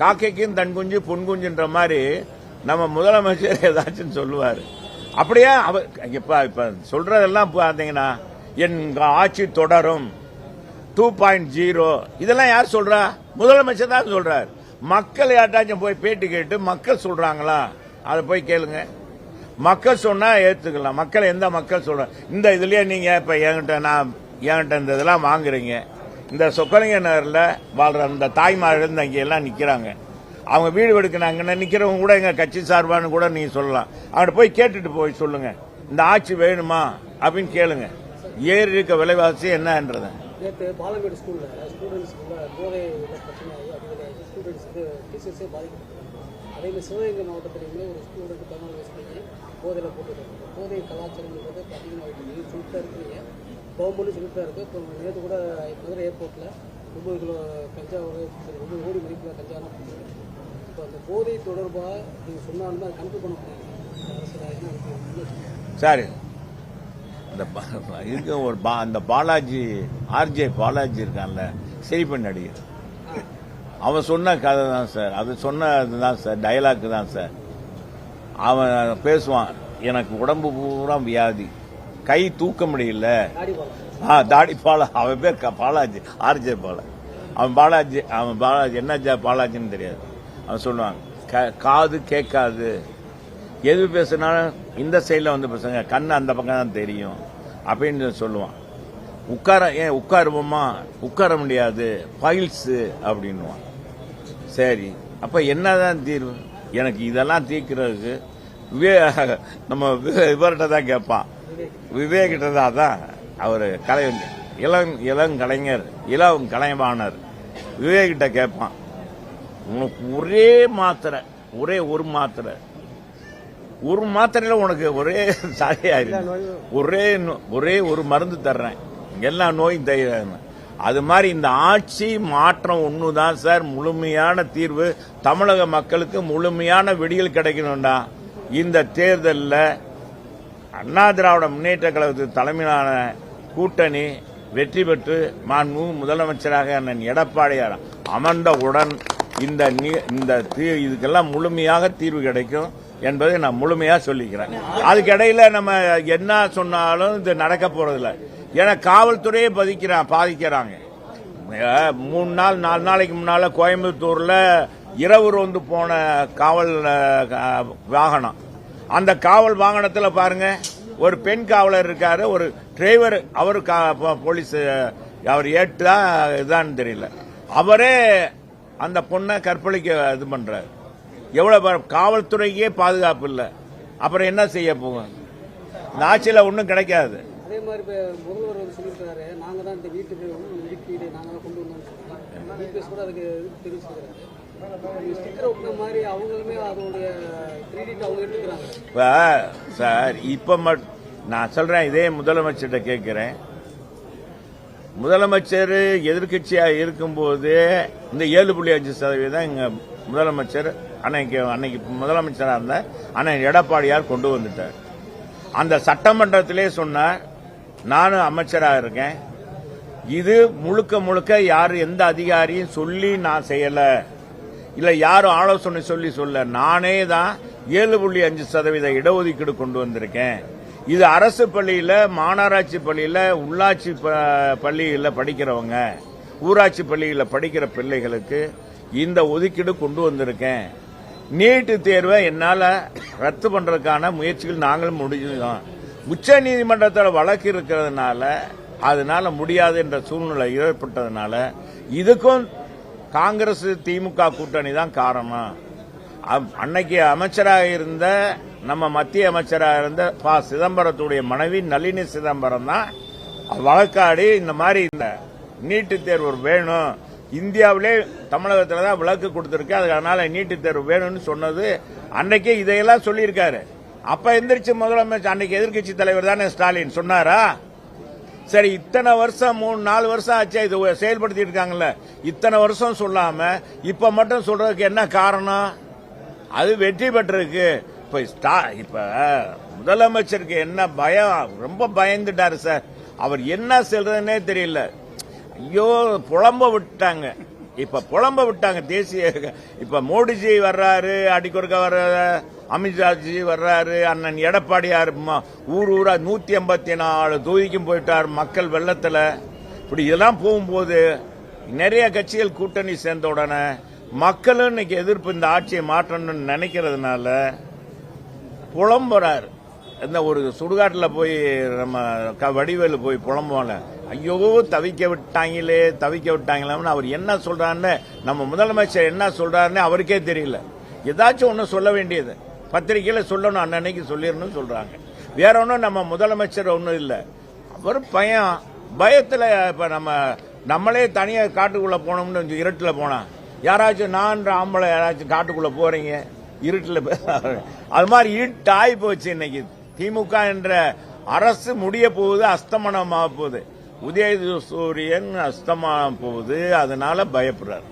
காக்கைக்கும் தன் குஞ்சு பொன் குஞ்சுன்ற மாதிரி நம்ம முதலமைச்சர் ஏதாச்சும் சொல்லுவார். அப்படியே அவர் இப்ப சொல்றதெல்லாம் பாத்தீங்கன்னா என் ஆட்சி தொடரும் 2.0 இதெல்லாம் யார் சொல்றா? முதலமைச்சர் தான் சொல்றார். மக்கள் யார்ட்டாச்சும் போய் பேட்டி கேட்டு மக்கள் சொல்றாங்களா? அதை போய் கேளுங்க. மக்கள் சொன்னா ஏத்துக்கலாம். மக்கள் எந்த மக்கள் சொல்ற இந்த இதுலயே நீங்க இப்ப என்கிட்ட இந்த இதெல்லாம் வாங்குறீங்க. இந்த சொக்கலிங்க நகர்ல வாழ்ற அந்த தாய்மார்கள் அங்க எல்லாம் நிக்கிறாங்க. அவங்க வீடு எடுக்கிறாங்க. நிக்கிறவங்க கூட எங்க கட்சி சார்பான்னு கூட நீங்க சொல்லலாம். அவங்கள்ட்ட போய் கேட்டுட்டு போய் சொல்லுங்க, இந்த ஆட்சி வேணுமா அப்படின்னு கேளுங்க. ஏறி இருக்க விலைவாசி என்னன்றது. நேற்று பாலமேடு ஸ்கூல்ல ஸ்டூடெண்ட்ஸ்க்கு போதை பிரச்சனையாகி அதிகமாகி ஸ்டூடெண்ட்ஸுக்கு டீச்சர்ஸே பாதிக்கப்பட்டாங்க. அதேமாதிரி சிவகங்கை மாவட்டத்திலேயுமே ஒரு ஸ்டூடெண்ட் 14 வயசு பையன் போதையில் போட்டுருக்காங்க. போதை கலாச்சாரங்கிறது அதிகமாகிட்டு சொல்லிட்டு இருக்கிறீங்க, கவர்மெண்ட்டும் சொல்லிட்டு தான் இருக்குது. இப்போ நேற்று கூட மதுரை ஏர்போர்ட்டில் 9 கிலோ கஞ்சா 9 கோடி மதிப்பில் கஞ்சாலாம் போட்டுருக்கு. இப்போ அந்த போதை தொடர்பாக நீங்கள் சொன்னாலுமே அதை கண்ட்ரோல் பண்ண முடியாது. சரி, அந்த பாலாஜி ஆர்ஜே பாலாஜி இருக்கான்ல, சிரிப்பு நடிகர், அவன் சொன்ன கதை தான் சார். அது சொன்னதுதான் சார், டயலாக் தான் சார். அவன் பேசுவான், எனக்கு உடம்பு பூரா வியாதி, கை தூக்க முடியல, தாடி பாலா. அவன் பேர் பாலாஜி, ஆர்ஜே பாலா. அவன் பாலாஜி என்ன பாலாஜின்னு தெரியாது. அவன் சொல்லுவான், காது கேட்காது, எது பேசினாலும் இந்த சைடில் வந்து பேசுங்க, கண்ணு அந்த பக்கம் தான் தெரியும் அப்படின்னு சொல்லுவான். உட்காருவோமா, உட்கார முடியாது, ஃபைல்ஸ் அப்படின்வான். சரி, அப்ப என்னதான் தீர்வு? எனக்கு இதெல்லாம் தீர்க்கிறதுக்கு நம்ம இவர்கிட்ட தான் கேட்பான், விவேகிட்ட தான். அவர் இளம் கலைவாணர் விவேகிட்ட கேட்பான், உனக்கு ஒரே மாத்திரை, ஒரு மாத்திரையில உனக்கு ஒரே சாரியாயிரு, ஒரே ஒரு மருந்து தர்றேன், எல்லா நோயும் தருகிறேன். அது மாதிரி இந்த ஆட்சி மாற்றம் ஒண்ணுதான் சார் முழுமையான தீர்வு. தமிழக மக்களுக்கு முழுமையான விடியல் கிடைக்கணும்டா. இந்த தேர்தலில் அண்ணா திராவிட முன்னேற்ற கழகத்துக்கு தலைமையிலான கூட்டணி வெற்றி பெற்று மாண்பு முதலமைச்சராக அண்ணன் எடப்பாடியார் அமர்ந்தவுடன் இதுக்கெல்லாம் முழுமையாக தீர்வு கிடைக்கும் என்பதை நான் முழுமையா சொல்லிக்கிறேன். அதுக்கு இடையில நம்ம என்ன சொன்னாலும் இது நடக்க போறதில்லை. ஏன்னா காவல்துறையே பாதிக்கிறாங்க. 3 நாள் 4 நாளைக்கு முன்னால கோயம்புத்தூர்ல இரவு ரோந்து போன காவல் வாகனம், அந்த காவல் வாகனத்தில் பாருங்க, ஒரு பெண் காவலர் இருக்காரு, ஒரு டிரைவர், அவரு போலீஸ், அவர் ஏற்றா இதான்னு தெரியல, அவரே அந்த பொண்ணை கற்பழிக்க இது பண்றாரு. எவ்வளவு காவல்துறைக்கே பாதுகாப்பு இல்லை, அப்புறம் என்ன செய்ய போகும்? இந்த ஆட்சியில் ஒன்றும் கிடைக்காது. அதே மாதிரி முதல்வர் சொல்லியிருக்காரு, நாங்க தான் இந்த வீட்டுக்கு ஒதுக்கீடு நாங்க தான் கொண்டு வந்தோம் கூட அதுக்கு தெரிவிச்சிருக்காரு. ஸ்டிக்கர் ஒட்டின மாதிரி அவங்களுமே அதோடைய கிரெடிட் அவங்க எடுத்துக்கிறாங்க. இப்போ சார், இப்போ நான் சொல்றேன், இதே முதலமைச்சர்கிட்ட கேட்கிறேன். முதலமைச்சர் எதிர்கட்சியா இருக்கும்போது இந்த 7.5% இங்க முதலமைச்சர் அன்னைக்கு முதலமைச்சராக இருந்த அண்ணன் எடப்பாடியார் கொண்டு வந்துட்டார். அந்த சட்டமன்றத்திலே சொன்னார், நானும் அமைச்சராக இருக்கேன், இது முழுக்க யாரு எந்த அதிகாரியும் சொல்லி நான் செய்யல, இல்ல யாரும் ஆலோசனை சொல்ல, நானே தான் 7.5% இடஒதுக்கீடு கொண்டு வந்திருக்கேன். இது அரசு பள்ளியில, மாநகராட்சி பள்ளியில, உள்ளாட்சி பள்ளியில படிக்கிறவங்க, ஊராட்சி பள்ளியில படிக்கிற பிள்ளைகளுக்கு இந்த ஒதுக்கீடு கொண்டு வந்திருக்கேன். நீட்டு தேர்வை என்னால ரத்து பண்றதுக்கான முயற்சிகள் நாங்களும் முடிஞ்சுதான். உச்ச நீதிமன்றத்தில் வழக்கு இருக்கிறதுனால அதனால முடியாது என்ற சூழ்நிலை ஏற்பட்டதுனால இதுக்கும் காங்கிரஸ் திமுக கூட்டணி தான் காரணம். அன்னைக்கு அமைச்சராக இருந்த நம்ம மத்திய அமைச்சராக இருந்த ப. சிதம்பரத்துடைய மனைவி நளினி சிதம்பரம் தான் வழக்காடி இந்த மாதிரி இந்த நீட்டு தேர்வு வேணும், இந்தியாவிலே தமிழகத்தில் தான் விலக்கு கொடுத்திருக்கு, அதனால நீட்டு தேர்வு வேணும்னு சொன்னது. அன்னைக்கு இதையெல்லாம் சொல்லியிருக்காரு. அப்ப எந்திரிச்சு முதலமைச்சர், அன்னைக்கு எதிர்கட்சி தலைவர் தானே ஸ்டாலின் சொன்னாரா? சரி, இத்தனை வருஷம் 3-4 வருஷம் ஆச்சு இது செயல்படுத்திட்டு இருக்காங்கல்ல, இத்தனை வருஷம் சொல்லாம இப்ப மட்டும் சொல்றதுக்கு என்ன காரணம்? அது வெற்றி பெற்றிருக்கு. இப்ப முதலமைச்சருக்கு என்ன பயம், ரொம்ப பயந்துட்டாரு சார். அவர் என்ன சொல்றதுன்னே தெரியல. ஐயோ, புலம்ப விட்டாங்க. இப்ப புலம்ப விட்டாங்க தேசிய. இப்ப மோடிஜி வர்றாரு, அடிக்கொருக்க வர்றாரு, அமித்ஷாஜி வர்றாரு, அண்ணன் எடப்பாடியார் ஊர் ஊரா 184 தொகுதிக்கும் போயிட்டார் மக்கள் வெள்ளத்துல. இப்படி இதெல்லாம் போகும்போது நிறைய கட்சிகள் கூட்டணி சேர்ந்த உடனே மக்களும் இன்னைக்கு எதிர்ப்பு இந்த ஆட்சியை மாற்றணும்னு நினைக்கிறதுனால புலம்புறாரு. இந்த ஒரு சுடுகாட்டில் போய் நம்ம வடிவேலு போய் புலம்புவாங்க, ஐயோ தவிக்க விட்டாங்களேன்னு அவர் என்ன சொல்றாருன்னு, நம்ம முதலமைச்சர் என்ன சொல்றாருன்னு அவருக்கே தெரியல. ஏதாச்சும் ஒன்று சொல்ல வேண்டியது பத்திரிகையில சொல்லணும், அன்னன்னைக்கு சொல்லிடணும் சொல்றாங்க. வேற ஒன்றும் நம்ம முதலமைச்சர் ஒன்றும் இல்லை. அவர் பயத்துல இப்ப நம்மளே தனியா காட்டுக்குள்ள போனோம்னு இருட்டுல போனா யாராச்சும் நான் ஆம்பளை யாராச்சும் காட்டுக்குள்ள போறீங்க இருட்டுல, அது மாதிரி இருட்டு ஆகி போச்சு. இன்னைக்கு திமுக என்ற அரசு முடிய போகுது, அஸ்தமனமாக போகுது. உதயசூரியன் அஸ்தமனம் போகுது, அதனால பயப்படுறாரு.